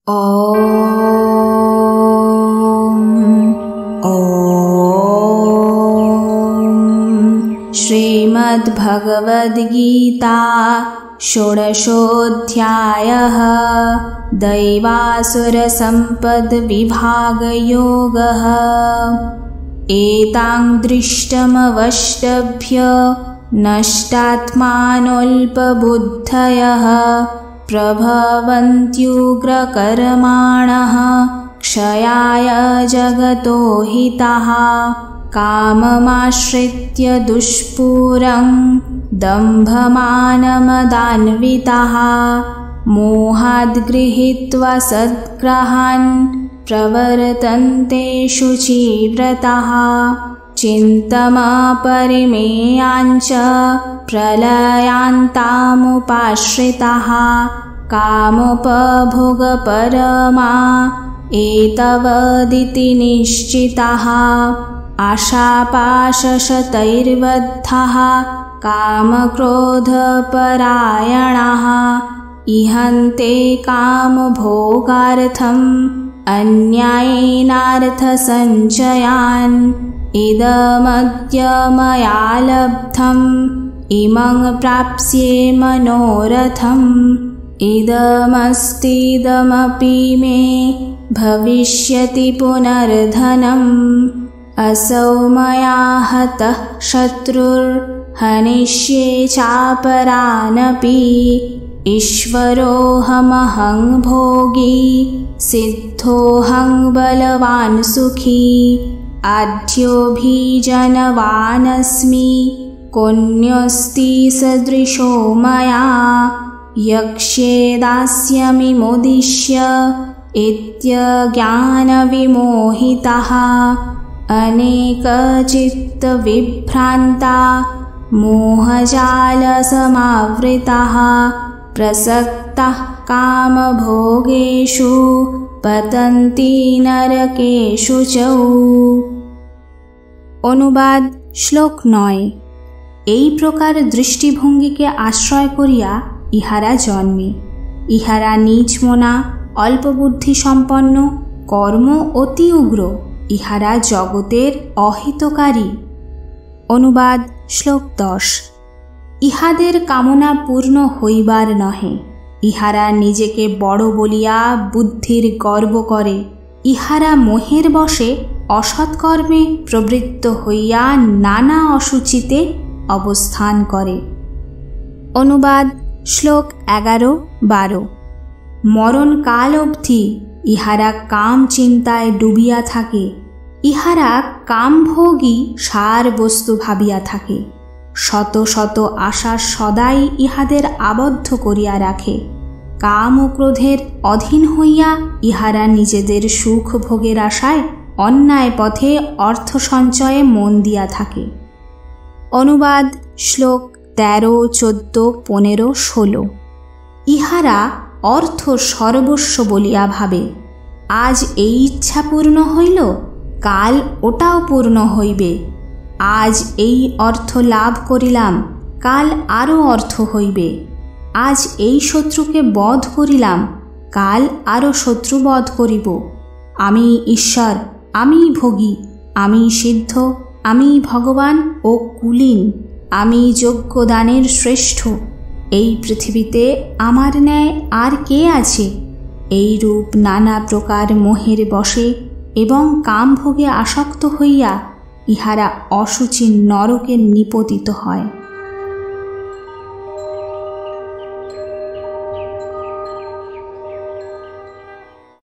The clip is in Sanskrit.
श्रीमद्भगवद्गीता षोडशोऽध्यायः दैवासुरसम्पद्विभागयोगः। एतां दृष्टमवष्टभ्य नष्टात्मानोऽल्पबुद्धयः प्रभवन्त्युग्रकर्माणः क्षयाय जगतो हिताः। काममाश्रित्य दुष्पूरं दम्भमानमदान्विताः मोहाद्गृहीत्वा सद्ग्रहान् प्रवर्तन्ते शुचिव्रताः। चिन्तमपरिमेयाञ्च प्रलयान्तामुपाश्रिताः कामोपभोगपरमा एतवदिति निश्चिताः। आशापाशशतैर्बद्धाः कामक्रोधपरायणाः इहन्ते कामभोगार्थम् अन्यायेनार्थसञ्चयान्। इदमद्य मया लब्धम् इमं प्राप्स्ये मनोरथम्। इदमस्तीदमपि मे भविष्यति पुनर्धनम्। असौ मया हतः शत्रुर्हनिष्ये चापरानपि। ईश्वरोऽहमहं भोगी सिद्धोऽहं बलवान् सुखी। आढ्योऽभिजनवानस्मि कोऽन्योऽस्ति सदृशो मया। यक्ष्ये दास्यामि मोदिष्य इत्यज्ञानविमोहिताः। अनेकचित्तविभ्रान्ता मोहजालसमावृताः प्रसक्ताः कामभोगेषु पतन्ति नरकेषु च। অনুবাদ শ্লোক ৯। এই প্রকার দৃষ্টিভঙ্গিকে আশ্রয় করিয়া ইহারা জন্মে। ইহারা নিজ মনা, অল্পবুদ্ধি সম্পন্ন, কর্ম অতি উগ্র। ইহারা জগতের অহিতকারী। অনুবাদ শ্লোক ১০। ইহাদের কামনা পূর্ণ হইবার নহে। ইহারা নিজেকে বড় বলিয়া বুদ্ধির গর্ব করে। ইহারা মোহের বশে অসৎকর্মে প্রবৃত্ত হইয়া নানা অসুচিতে অবস্থান করে। অনুবাদ শ্লোক ১১-১২। মরণকাল অবধি ইহারা কাম চিন্তায় ডুবিয়া থাকে। ইহারা কামভোগী সার বস্তু ভাবিয়া থাকে। শত শত আশা সদাই ইহাদের আবদ্ধ করিয়া রাখে। কাম ও ক্রোধের অধীন হইয়া ইহারা নিজেদের সুখ ভোগের আশায় অন্যায় পথে অর্থ সঞ্চয়ে মন দিয়া থাকে। অনুবাদ শ্লোক ১৩, ১৪, ১৫, ১৬। ইহারা অর্থ সর্বস্ব বলিয়া ভাবে। আজ এই ইচ্ছা পূর্ণ হইল, কাল ওটাও পূর্ণ হইবে। আজ এই অর্থ লাভ করিলাম, কাল আরও অর্থ হইবে। আজ এই শত্রুকে বধ করিলাম, কাল আরও শত্রু বধ করিব। আমি ঈশ্বর, আমি ভোগী, আমি সিদ্ধ, আমি ভগবান ও কুলীন, আমি যজ্ঞ দানের শ্রেষ্ঠ। এই পৃথিবীতে আমার ন্যায় আর কে আছে? এই রূপ নানা প্রকার মোহের বশে এবং কামভোগে আসক্ত হইয়া ইহারা অশুচি নরকে নিপতিত হয়।